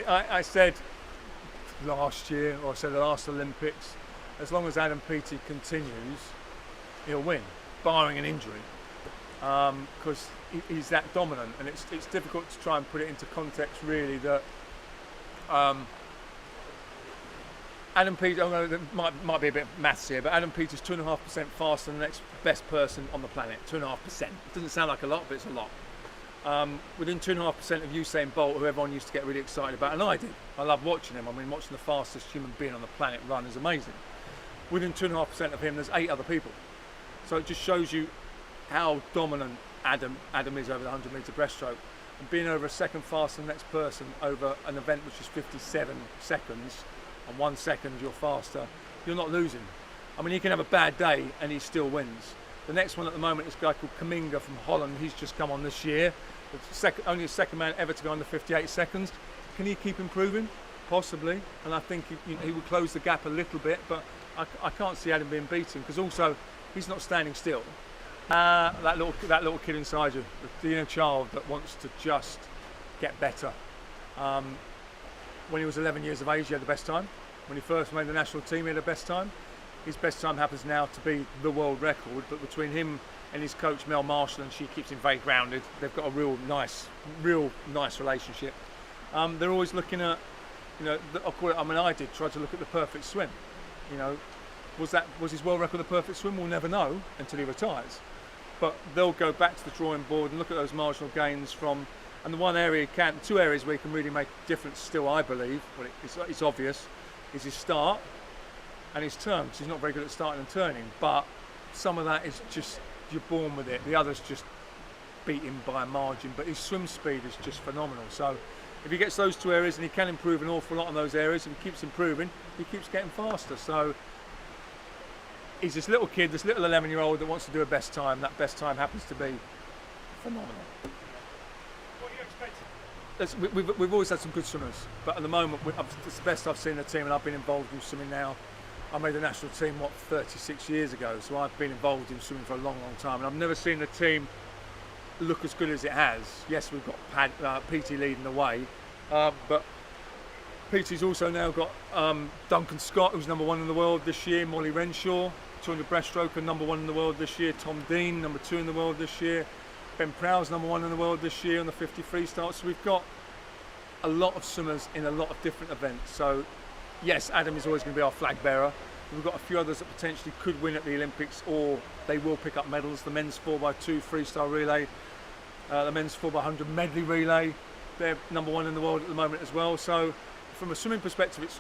I said last year, or I said the last Olympics, as long as Adam Peaty continues, he'll win, barring an injury, because he's that dominant. And it's difficult to try and put it into context, really, that Adam Peaty, there might be a bit of maths here, but Adam Peaty's 2.5% faster than the next best person on the planet. 2.5%. It doesn't sound like a lot, but it's a lot. Within 2.5% of Usain Bolt, who everyone used to get really excited about, and I did. I love watching him. I mean, watching the fastest human being on the planet run is amazing. Within 2.5% of him, there's 8 other people. So it just shows you how dominant Adam is over the 100-metre breaststroke. And being over a second faster than the next person over an event which is 57 seconds, and 1 second you're faster, you're not losing. I mean, he can have a bad day and he still wins. The next one at the moment is a guy called Kaminga from Holland. He's just come on this year. Only the second man ever to go under 58 seconds. Can he keep improving? Possibly. And I think he will close the gap a little bit, but I can't see Adam being beaten, because also he's not standing still. That little kid inside you, the inner child that wants to just get better. When he was 11 years of age, he had the best time. When he first made the national team, he had the best time. His best time happens now to be the world record, but between him and his coach Mel Marshall, and she keeps him very grounded, they've got a real nice relationship. They're always looking at, I did try to look at the perfect swim. Was his world record the perfect swim? We'll never know until he retires. But they'll go back to the drawing board and look at those marginal gains from, and the two areas where he can really make a difference still, I believe, well, it's obvious, is his start and his turn, because he's not very good at starting and turning, but some of that is just, you're born with it. The others just beat him by a margin, but his swim speed is just phenomenal. So if he gets those two areas, and he can improve an awful lot on those areas, and he keeps improving, he keeps getting faster. So he's this little kid, this little 11-year-old that wants to do a best time. That best time happens to be phenomenal. What are you expecting? We've always had some good swimmers, but at the moment it's the best I've seen in the team, and I've been involved in swimming now. I made the national team 36 years ago, so I've been involved in swimming for a long time, and I've never seen the team look as good as it has. Yes, we've got Peaty leading the way, but Peaty's also now got Duncan Scott, who's #1 in the world this year, Molly Renshaw, 200 breaststroker, #1 in the world this year, Tom Dean, #2 in the world this year, Ben Prowse, #1 in the world this year on the 50 freestyle. So we've got a lot of swimmers in a lot of different events. So yes, Adam is always going to be our flag bearer. We've got a few others that potentially could win at the Olympics, or they will pick up medals. The men's 4x2 freestyle relay, the men's 4x100 medley relay, they're #1 in the world at the moment as well. So from a swimming perspective,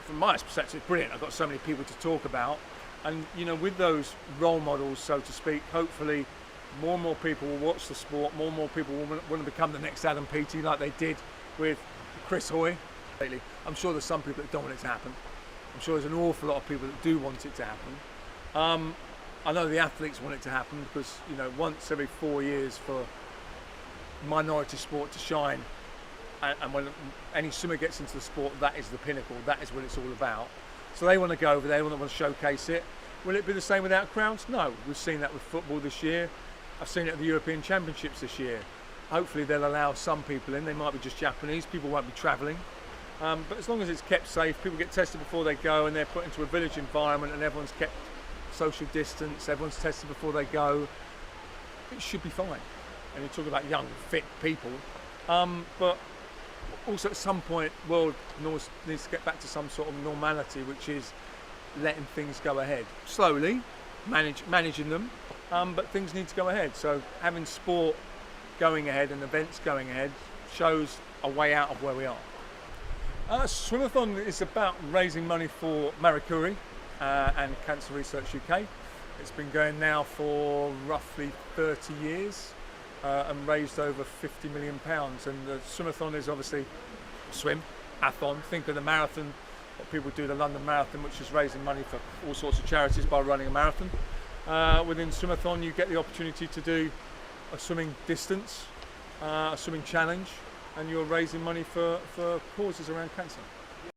from my perspective, it's brilliant. I've got so many people to talk about, and with those role models, so to speak, hopefully more and more people will watch the sport. More and more people will want to become the next Adam Peaty, like they did with Chris Hoy. I'm sure there's some people that don't want it to happen. I'm sure there's an awful lot of people that do want it to happen. I know the athletes want it to happen, because once every 4 years for minority sport to shine, and when any swimmer gets into the sport, that is the pinnacle. That is what it's all about. So they want to go over there, they want to showcase it. Will it be the same without crowds? No. We've seen that with football this year. I've seen it at the European Championships this year. Hopefully they'll allow some people in. They might be just Japanese. People won't be travelling. But as long as it's kept safe, people get tested before they go, and they're put into a village environment, and everyone's kept social distance, everyone's tested before they go, it should be fine. And you talk about young, fit people. But also at some point, the world needs to get back to some sort of normality, which is letting things go ahead. Slowly, managing them, but things need to go ahead. So having sport going ahead and events going ahead shows a way out of where we are. Swimathon is about raising money for Marie Curie and Cancer Research UK. It's been going now for roughly 30 years and raised over £50 million. And the Swimathon is obviously athon. Think of the marathon, what people do, the London Marathon, which is raising money for all sorts of charities by running a marathon. Within Swimathon, you get the opportunity to do a swimming distance, a swimming challenge, and you're raising money for causes around cancer.